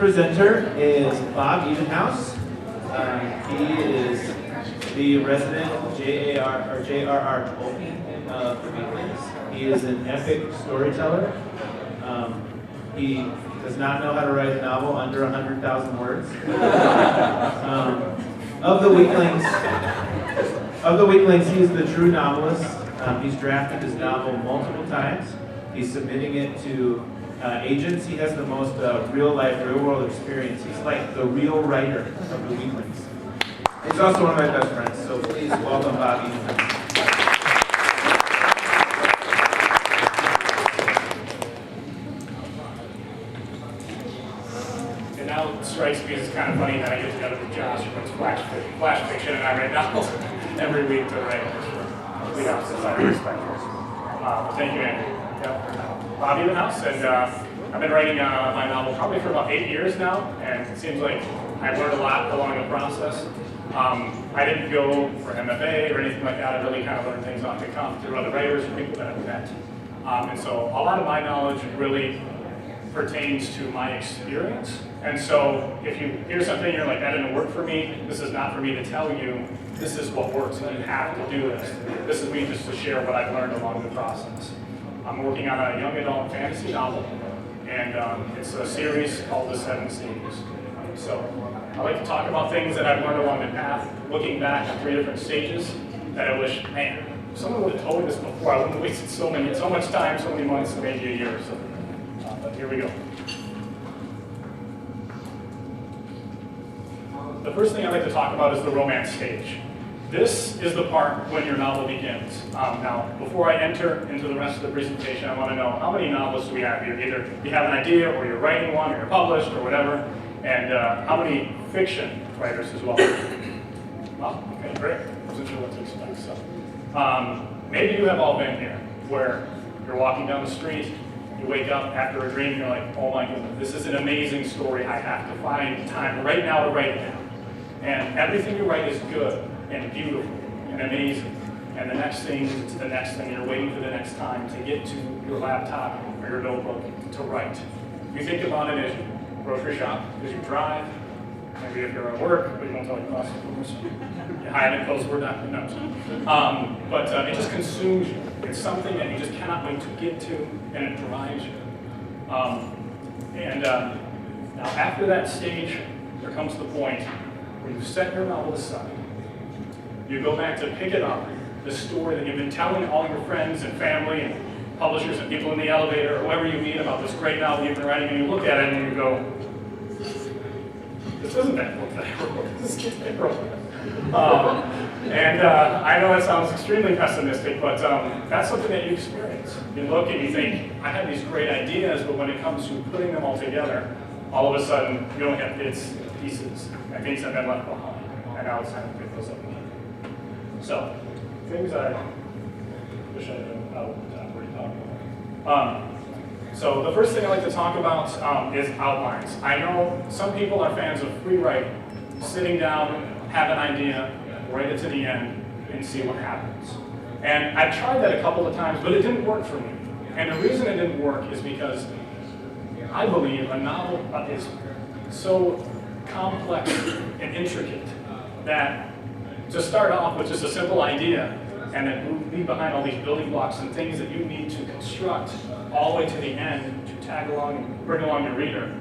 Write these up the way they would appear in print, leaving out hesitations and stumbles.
presenter is Bob Evenhouse. He is the resident J.R.R. Tolkien of the Weaklings. He is an epic storyteller. He does not know how to write a novel under 100,000 words. Of the Weaklings, he's the true novelist. He's drafted his novel multiple times. He's submitting it to agents. He has the most real-life, real-world experience. He's like the real writer of the Weaklings. He's also one of my best friends, so please welcome Bob Evenhouse. And now it strikes me as kind of funny that I get together with Josh, who runs Flash Fiction, and I write novels every week to write complete opposites. I respect yours. Thank you, Andrew. Yep. Bob Evenhouse, and I've been writing my novel probably for about 8 years now, and it seems like I've learned a lot along the process. I didn't go for MFA or anything like that. I really kind of learned things off the cuff through other writers and people that I've met. And so a lot of my knowledge really pertains to my experience. And so if you hear something, you're like, that didn't work for me, this is not for me to tell you, this is what works, and you have to do this. This is me just to share what I've learned along the process. I'm working on a young adult fantasy novel, and it's a series called The Seven Stages. So I like to talk about things that I've learned along the path, looking back at 3 different stages that I wish, man, if someone would have told me this before, I wouldn't have wasted so much time, so many months, maybe a year or so. But here we go. The first thing I'd like to talk about is the romance stage. This is the part when your novel begins. Now, before I enter into the rest of the presentation, I want to know how many novels do we have here? Either you have an idea, or you're writing one, or you're published, or whatever, and how many fiction writers as well? Well, okay, great. I wasn't sure what to expect. So, maybe you have all been here, where you're walking down the street, you wake up after a dream, you're like, oh my goodness, this is an amazing story. I have to find time right now to write it down. And everything you write is good and beautiful and amazing. And the next thing is the next thing. You're waiting for the next time to get to your laptop or your notebook to write. You think about it as you grocery shop, as you drive, maybe if you're at work, but you won't tell your boss, of course. You hide it, close word document. But it just consumes you. It's something that you just cannot wait to get to, and it drives you. Now after that stage, there comes the point where you set your novel aside. You go back to pick it up, the story that you've been telling all your friends and family and publishers and people in the elevator or whoever you meet about this great novel you've been writing, and you look at it and you go, this isn't that book that I wrote, this is I wrote. I know that sounds extremely pessimistic, but that's something that you experience. You look and you think, I have these great ideas, but when it comes to putting them all together, all of a sudden you don't have bits and pieces, and things have been left behind, and now it's time to pick those up again. So, things I wish I had already talked about. So the first thing I like to talk about is outlines. I know some people are fans of free writing, sitting down, have an idea, write it to the end, and see what happens. And I've tried that a couple of times, but it didn't work for me. And the reason it didn't work is because I believe a novel is so complex and intricate that to start off with just a simple idea and then leave behind all these building blocks and things that you need to construct all the way to the end to tag along and bring along your reader,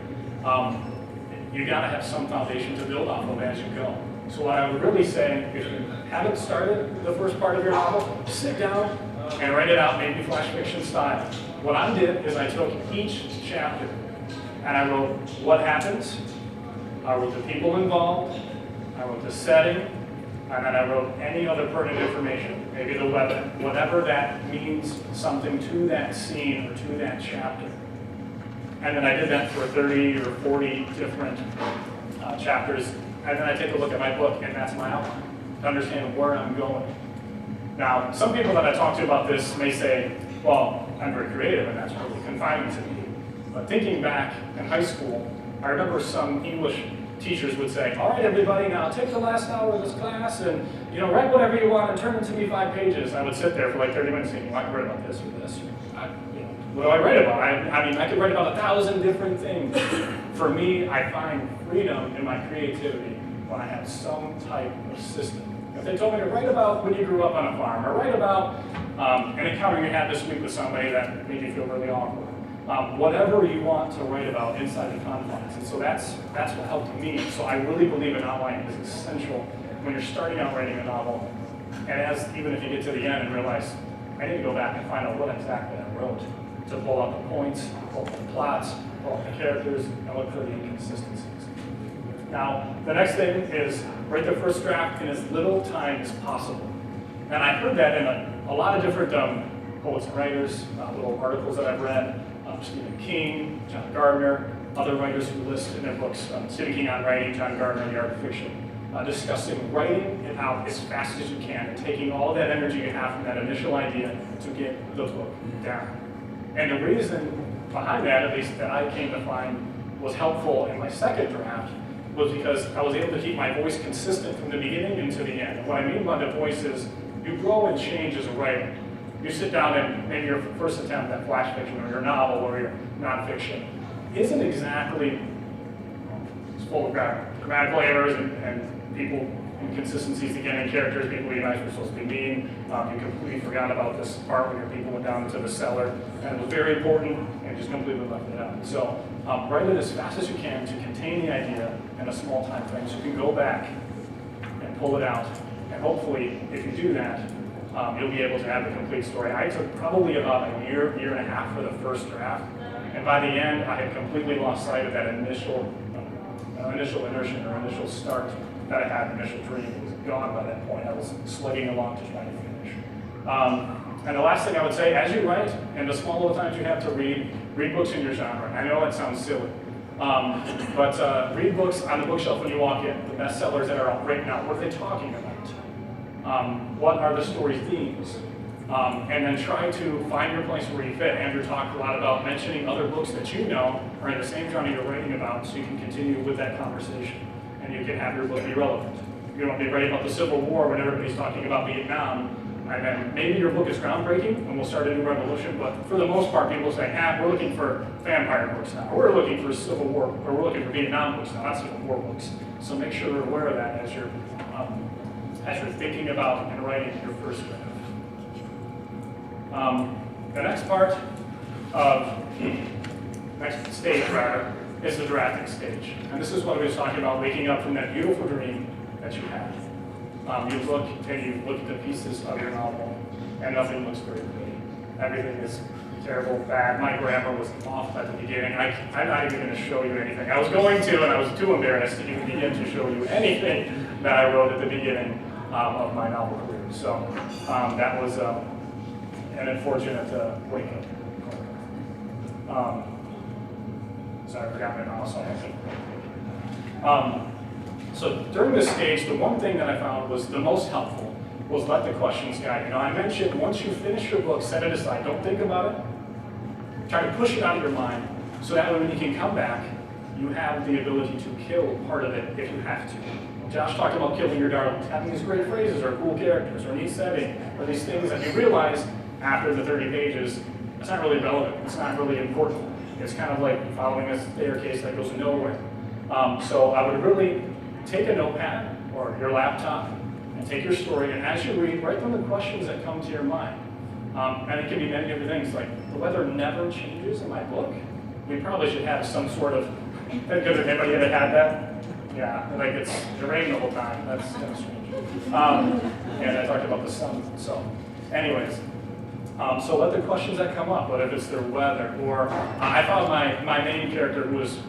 you gotta have some foundation to build off of as you go. So what I would really say, if you haven't started the first part of your novel, sit down and write it out, maybe flash fiction style. What I did is I took each chapter and I wrote what happens, I wrote the people involved, I wrote the setting, and then I wrote any other pertinent information, maybe the weather, whatever that means something to that scene or to that chapter. And then I did that for 30 or 40 different chapters, and then I take a look at my book, and that's my outline, to understand where I'm going. Now, some people that I talk to about this may say, well, I'm very creative, and that's really confining to me. But thinking back in high school, I remember some English teachers would say, all right, everybody, now take the last hour of this class and write whatever you want and turn it to me 5 pages. I would sit there for like 30 minutes thinking, well, I can write about this or this. What do I write about? I mean, I could write about 1,000 different things. For me, I find freedom in my creativity when I have some type of system. If they told me to write about when you grew up on a farm, or write about an encounter you had this week with somebody that made you feel really awkward, whatever you want to write about inside the confines. And so that's what helped me. So I really believe an outline is essential when you're starting out writing a novel. And even if you get to the end and realize, I need to go back and find out what exactly I wrote, to pull out the points, pull out the plots, pull out the characters, and look for the inconsistencies. Now, the next thing is write the first draft in as little time as possible. And I heard that in a lot of different poets and writers, little articles that I've read, Stephen King, John Gardner, other writers who list in their books, Stephen King on writing, John Gardner, The Art of Fiction, discussing writing it out as fast as you can and taking all that energy you have from that initial idea to get the book down. And the reason behind that, at least that I came to find was helpful in my second draft, was because I was able to keep my voice consistent from the beginning into the end. And what I mean by the voice is you grow and change as a writer. You sit down and maybe your first attempt at flash fiction or your novel or your nonfiction isn't exactly full of grammatical errors and people inconsistencies again in characters. People you guys were supposed to be mean. You completely forgot about this part when your people went down into the cellar, and it was very important, and just completely left it out. So write it as fast as you can to contain the idea in a small time frame, so you can go back and pull it out. And hopefully, if you do that, you'll be able to have the complete story. I took probably about a year and a half for the first draft, and by the end, I had completely lost sight of that initial inertia or initial start that I had, initial dream. It was gone by that point. I was slugging along to try to finish. And the last thing I would say, as you write, and the small little times you have to read books in your genre. I know that sounds silly, but read books on the bookshelf when you walk in, the bestsellers that are out right now. What are they talking about? What are the story themes? And then try to find your place where you fit. Andrew talked a lot about mentioning other books that you know are in the same genre you're writing about, so you can continue with that conversation and you can have your book be relevant. You don't be writing about the Civil War when everybody's talking about Vietnam, and then maybe your book is groundbreaking and we'll start a new revolution, but for the most part, people say, we're looking for vampire books now, or we're looking for Civil War, or we're looking for Vietnam books now, not Civil War books. So make sure you're aware of that as you're thinking about and writing your first draft. The next part of next stage, rather, is the drafting stage. And this is what we was talking about, waking up from that beautiful dream that you had. You look at the pieces of your novel, and nothing looks very pretty. Everything is terrible, bad. My grammar was off at the beginning. I'm not even going to show you anything. I was going to, and I was too embarrassed to even begin to show you anything that I wrote at the beginning of my novel career. So that was an unfortunate wake-up. Sorry, I forgot my mouse on. So during this stage, the one thing that I found was the most helpful was let the questions guide you. Now I mentioned once you finish your book, set it aside. Don't think about it. Try to push it out of your mind so that when you can come back, you have the ability to kill part of it if you have to. Josh talked about killing your darlings, having these great phrases or cool characters or neat setting or these things that you realize after the 30 pages, it's not really relevant. It's not really important. It's kind of like following a staircase that goes nowhere. So I would really take a notepad or your laptop and take your story, and as you read, write down the questions that come to your mind. And it can be many different things, like the weather never changes in my book. We probably should have some sort of, because if anybody ever had that, yeah, like it's rain the whole time. That's kind of strange. And I talked about the sun. So, anyways, so let the questions that come up, what if it's their weather, or I found my main character who was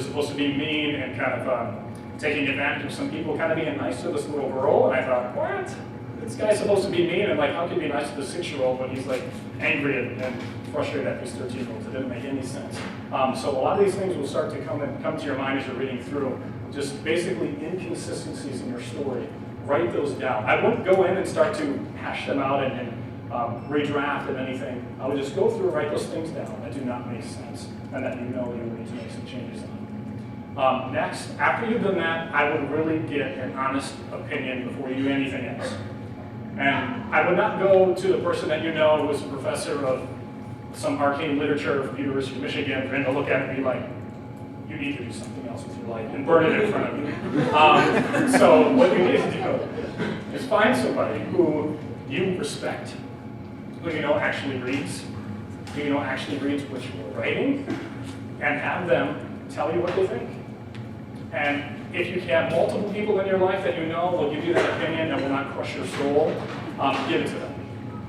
supposed to be mean and kind of taking advantage of some people, kind of being nice to this little girl, and I thought, what? This guy's supposed to be mean, and like, how can he be nice to the 6-year-old when he's like angry and frustrated at these 13-year-olds? It didn't make any sense. So a lot of these things will start to come to your mind as you're reading through. Just basically inconsistencies in your story. Write those down. I wouldn't go in and start to hash them out and redraft and anything. I would just go through and write those things down that do not make sense and that you know you need to make some changes on. Next, after you've done that, I would really get an honest opinion before you do anything else. And I would not go to the person that you know who is a professor of some arcane literature from the University of Michigan for him to look at it and be like, you need to do something else with your life and burn it in front of you. So what you need to do is find somebody who you respect, who you know actually reads, what you're writing, and have them tell you what they think. And if you have multiple people in your life that you know will give you that opinion and will not crush your soul, give it to them.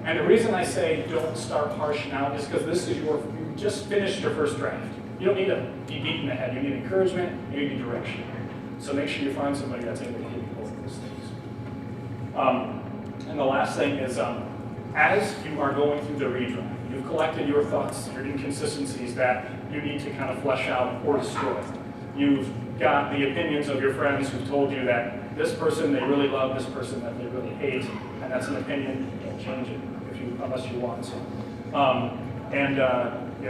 And the reason I say don't start harsh now is because you just finished your first draft. You don't need to be beaten in the head. You need encouragement, you need direction. So make sure you find somebody that's able to give you both of those things. And the last thing is, as you are going through the redraft, you've collected your thoughts, your inconsistencies that you need to kind of flesh out or destroy. You've got the opinions of your friends who've told you that this person they really love, this person that they really hate, and that's an opinion. Don't change it unless you want to.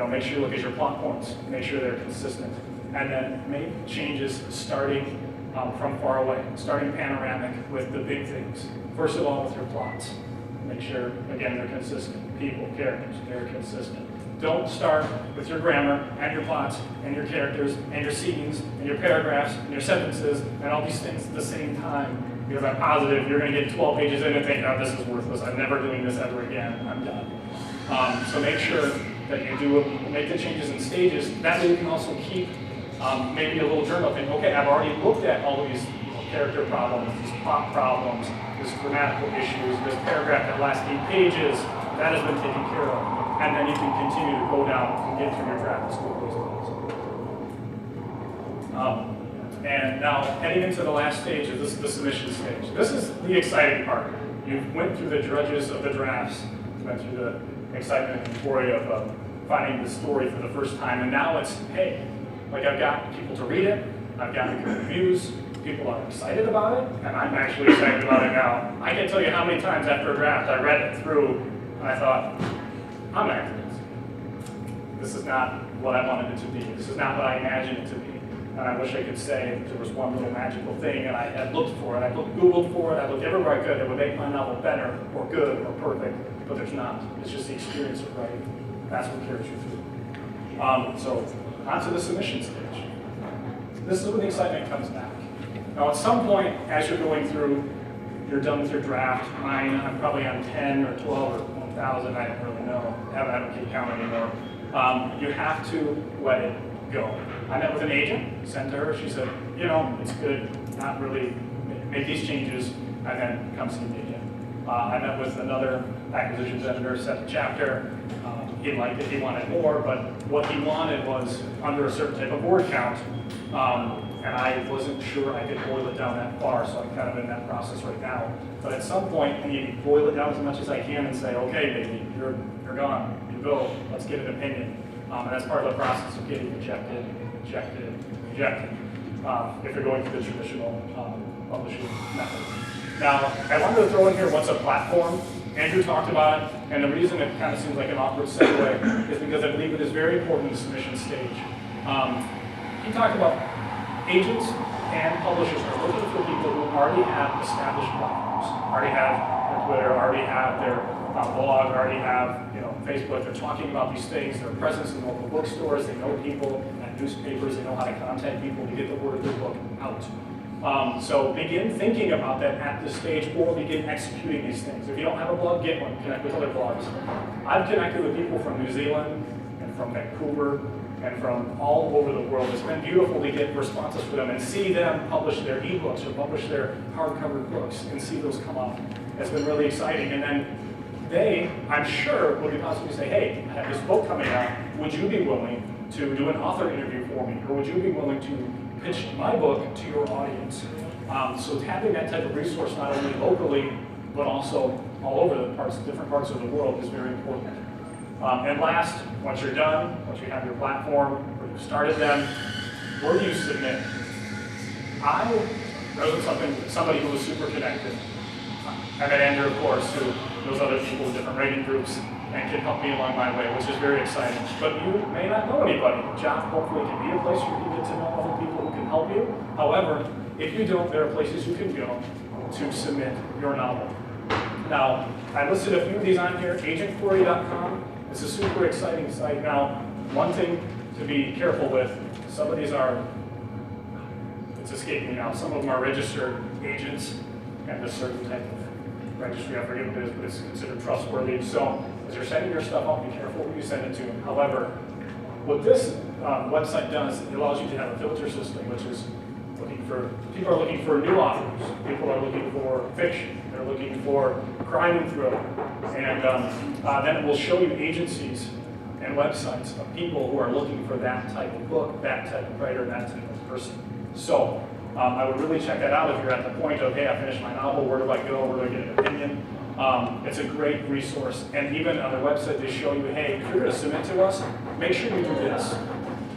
Make sure you look at your plot points. Make sure they're consistent, and then make changes starting from far away, starting panoramic with the big things. First of all, with your plots. Make sure, again, they're consistent. People, characters, they're consistent. Don't start with your grammar and your plots and your characters and your scenes and your paragraphs and your sentences and all these things at the same time. Because I'm positive you're going to get 12 pages in and think, oh, this is worthless. I'm never doing this ever again. I'm done. So make sure that you make the changes in stages. That way you can also keep maybe a little journal thing. Okay, I've already looked at all of these character problems, these plot problems, these grammatical issues, this paragraph that lasts 8 pages. That has been taken care of. And then you can continue to go down and get through your draft as quickly as possible. And now, heading into the last stage, this is the submission stage. This is the exciting part. You went through the drudges of the drafts, went through the excitement and euphoria of finding the story for the first time, and now it's, hey, like I've got people to read it, I've got good reviews, people are excited about it, and I'm actually excited about it now. I can't tell you how many times after a draft I read it through, and I thought, I'm not going to do this. This is not what I wanted it to be. This is not what I imagined it to be. And I wish I could say there was one little magical thing, and I had looked for it, I Googled for it, I looked everywhere I could that would make my novel better, or good, or perfect, but there's not. It's just the experience of writing. That's what carries you through. So, on to the submission stage. This is when the excitement comes back. Now, at some point, as you're going through, you're done with your draft. I'm probably on 10 or 12 or 1,000, I don't really know. I don't keep count anymore. You have to let it go. I met with an agent, sent to her, she said, it's good, not really, make these changes, and then come see me again. I met with another acquisitions editor, set the chapter. He liked it, he wanted more, but what he wanted was under a certain type of word count, and I wasn't sure I could boil it down that far, so I'm kind of in that process right now. But at some point, I need to boil it down as much as I can and say, okay, baby, you're gone, you go, let's get an opinion. And that's part of the process of getting rejected. If you're going through the traditional publishing method. Now, I wanted to throw in here what's a platform. Andrew talked about it, and the reason it kind of seems like an awkward segue is because I believe it is very important in the submission stage. He talked about agents and publishers are looking for people who already have established platforms, already have their Twitter, already have their blog, already have Facebook. They're talking about these things. Their presence in local bookstores. They know people at newspapers. They know how to contact people to get the word of their book out. So begin thinking about that at this stage, or begin executing these things. If you don't have a blog, get one. Connect with other blogs. I've connected with people from New Zealand and from Vancouver and from all over the world. It's been beautiful to get responses from them and see them publish their ebooks or publish their hardcover books and see those come out. It's been really exciting. And then they, I'm sure, will be possibly say, hey, I have this book coming out. Would you be willing to do an author interview for me? Or would you be willing to pitch my book to your audience? So having that type of resource not only locally, but also all over the different parts of the world is very important. And last, once you're done, once you have your platform, or you've started them, where do you submit? There was somebody who was super connected. I met Andrew, of course, who knows other people with different rating groups and can help me along my way, which is very exciting. But you may not know anybody. Job hopefully can be a place where you can get to know other people who can help you. However, if you don't, there are places you can go to submit your novel. Now, I listed a few of these on here. Agentquery.com. It's a super exciting site. Now, one thing to be careful with, Some of these are, it's escaping me now, some of them are registered agents and a certain type of registry, I forget what it is, but it's considered trustworthy. So as you're sending your stuff out, be careful who you send it to. However, what this website does, it allows you to have a filter system, which is people are looking for new authors, people are looking for fiction, they're looking for crime and thriller, and then it will show you agencies and websites of people who are looking for that type of book, that type of writer, that type of person. So I would really check that out if you're at the point of, hey, I finished my novel, where do I go, where do I get an opinion? It's a great resource, and even on their website they show you, hey, if you're going to submit to us, make sure you do this.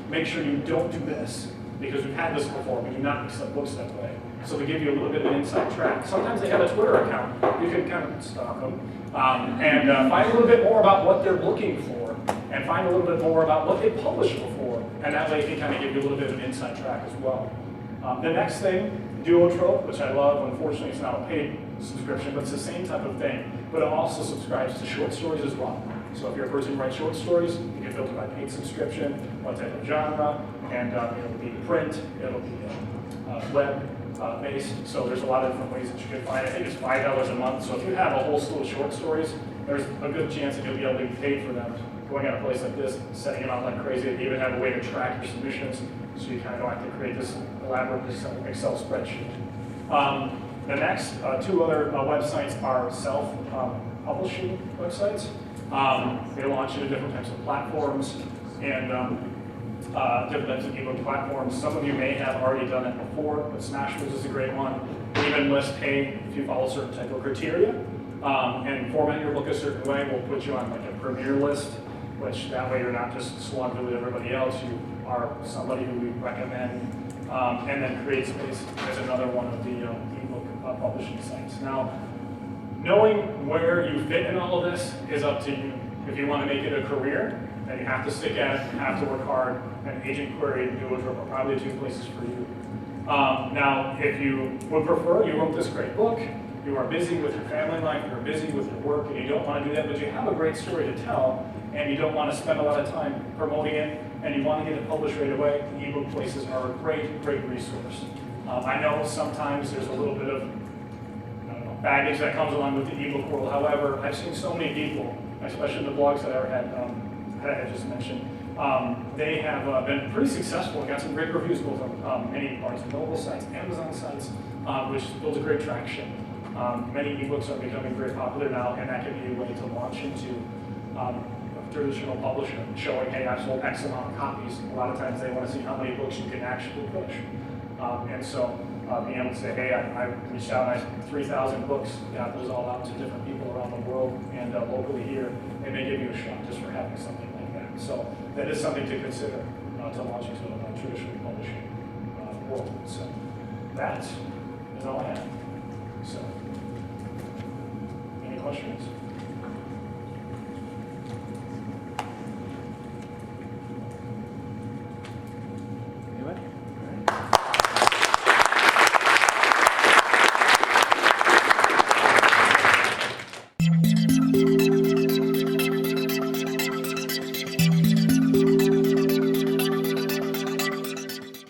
Make sure you don't do this, because we've had this before. We do not accept books that way. So they give you a little bit of an inside track. Sometimes they have a Twitter account. You can kind of stalk them and find a little bit more about what they're looking for, and find a little bit more about what they published before, and that way they kind of give you a little bit of an inside track as well. The next thing, Duotrope, which I love. Unfortunately, it's not a paid subscription, but it's the same type of thing. But it also subscribes to short stories as well. So if you're a person who writes short stories, you can filter by paid subscription, what type of genre, and it'll be print, it'll be web-based. So there's a lot of different ways that you can find it. I think it's $5 a month. So if you have a whole slew of short stories, there's a good chance that you'll be able to get paid for them. Going at a place like this, setting them out like crazy, they even have a way to track your submissions, so you kind of don't have to create this elaborate Excel spreadsheet. The next two other websites are self-publishing websites. They launch into different types of platforms and different types of ebook platforms. Some of you may have already done it before, but Smashwords is a great one. We even list, hey, if you follow certain type of criteria and format your book a certain way, we'll put you on like a premier list, which that way you're not just swamped with everybody else. You are somebody who we recommend. And then CreateSpace is another one of the ebook publishing sites. Now, knowing where you fit in all of this is up to you. If you want to make it a career, then you have to stick at it, you have to work hard, and Agent Query and Duotrope are probably the two places for you. Now, if you would prefer, you wrote this great book, you are busy with your family life, you're busy with your work, and you don't want to do that, but you have a great story to tell, and you don't want to spend a lot of time promoting it, and you want to get it published right away, the ebook places are a great, great resource. I know sometimes there's a little bit of baggage that comes along with the ebook world. However, I've seen so many people, especially the blogs that I just mentioned, they have been pretty successful and got some great reviews both on many Barnes & Noble sites, Amazon sites, which builds a great traction. Many ebooks are becoming very popular now, and that can be a way to launch into a traditional publisher, showing, hey, I've sold X amount of copies. A lot of times they want to see how many books you can actually push. And so being able to say, hey, I reached out, I have 3,000 books, got those all out to different people around the world and locally here, and they give you a shot just for having something like that. So that is something to consider to launch into a traditional publishing world. So that is all I have. So, any questions?